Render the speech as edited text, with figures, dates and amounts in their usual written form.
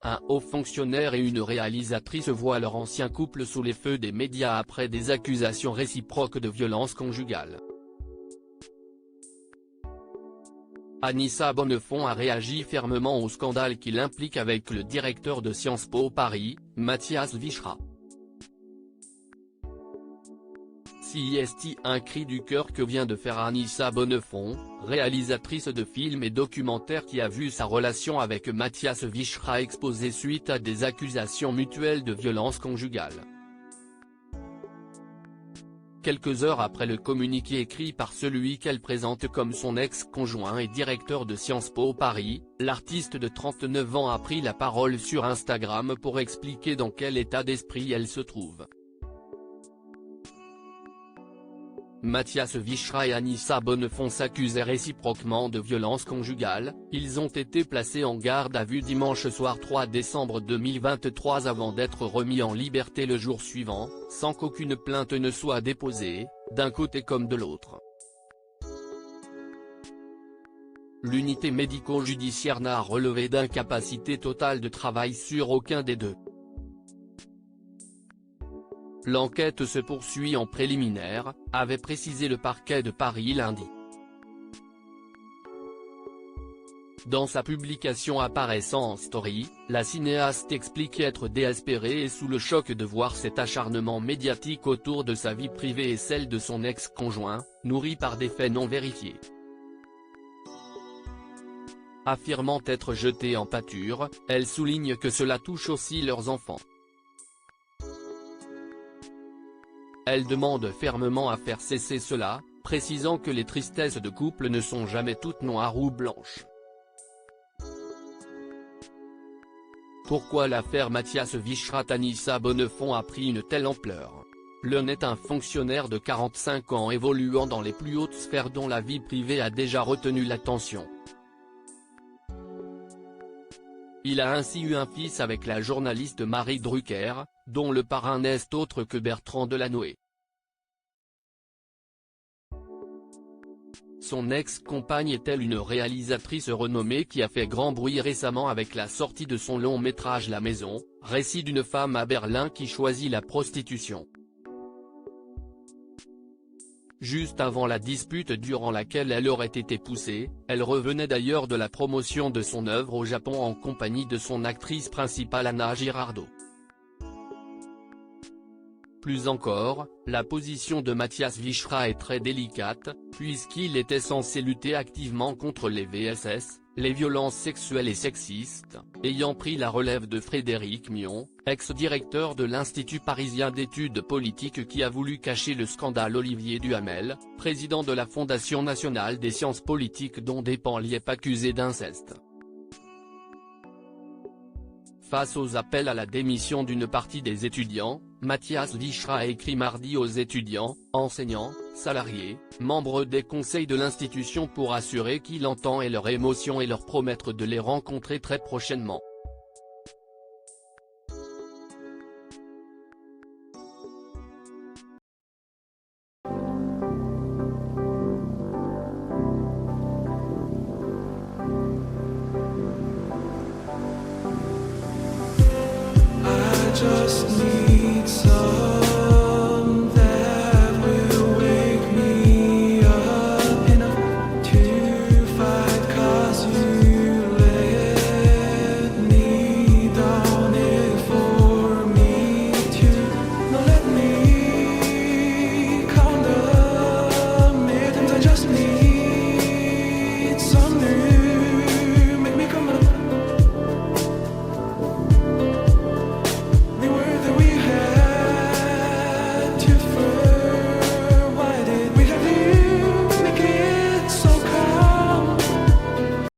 Un haut fonctionnaire et une réalisatrice voient leur ancien couple sous les feux des médias après des accusations réciproques de violence conjugale. Anissa Bonnefond a réagi fermement au scandale qui l'implique avec le directeur de Sciences Po Paris, Mathias Vichra. C'est un cri du cœur que vient de faire Anissa Bonnefond, réalisatrice de films et documentaires qui a vu sa relation avec Mathias Vichra exposée suite à des accusations mutuelles de violence conjugale. Quelques heures après le communiqué écrit par celui qu'elle présente comme son ex-conjoint et directeur de Sciences Po Paris, l'artiste de 39 ans a pris la parole sur Instagram pour expliquer dans quel état d'esprit elle se trouve. Mathias Vichra et Anissa Bonnefond s'accusaient réciproquement de violence conjugale. Ils ont été placés en garde à vue dimanche soir 3 décembre 2023 avant d'être remis en liberté le jour suivant, sans qu'aucune plainte ne soit déposée, d'un côté comme de l'autre. L'unité médico-judiciaire n'a relevé d'incapacité totale de travail sur aucun des deux. L'enquête se poursuit en préliminaire, avait précisé le parquet de Paris lundi. Dans sa publication apparaissant en story, la cinéaste explique être désespérée et sous le choc de voir cet acharnement médiatique autour de sa vie privée et celle de son ex-conjoint, nourri par des faits non vérifiés. Affirmant être jetée en pâture, elle souligne que cela touche aussi leurs enfants. Elle demande fermement à faire cesser cela, précisant que les tristesses de couple ne sont jamais toutes noires ou blanches. Pourquoi l'affaire Mathias Vichra-Anissa Bonnefond a pris une telle ampleur? L'un est un fonctionnaire de 45 ans évoluant dans les plus hautes sphères dont la vie privée a déjà retenu l'attention. Il a ainsi eu un fils avec la journaliste Marie Drucker, dont le parrain n'est autre que Bertrand Delanoë. Son ex-compagne est-elle une réalisatrice renommée qui a fait grand bruit récemment avec la sortie de son long métrage La Maison, récit d'une femme à Berlin qui choisit la prostitution. Juste avant la dispute durant laquelle elle aurait été poussée, elle revenait d'ailleurs de la promotion de son œuvre au Japon en compagnie de son actrice principale Anna Girardot. Plus encore, la position de Mathias Vichra est très délicate, puisqu'il était censé lutter activement contre les VSS, les violences sexuelles et sexistes, ayant pris la relève de Frédéric Mion, ex-directeur de l'Institut parisien d'études politiques qui a voulu cacher le scandale Olivier Duhamel, président de la Fondation nationale des sciences politiques dont dépend l'IEP accusé d'inceste. Face aux appels à la démission d'une partie des étudiants, Mathias Vichra a écrit mardi aux étudiants, enseignants, salariés, membres des conseils de l'institution pour assurer qu'il entend leurs émotions et leur promettre de les rencontrer très prochainement. Just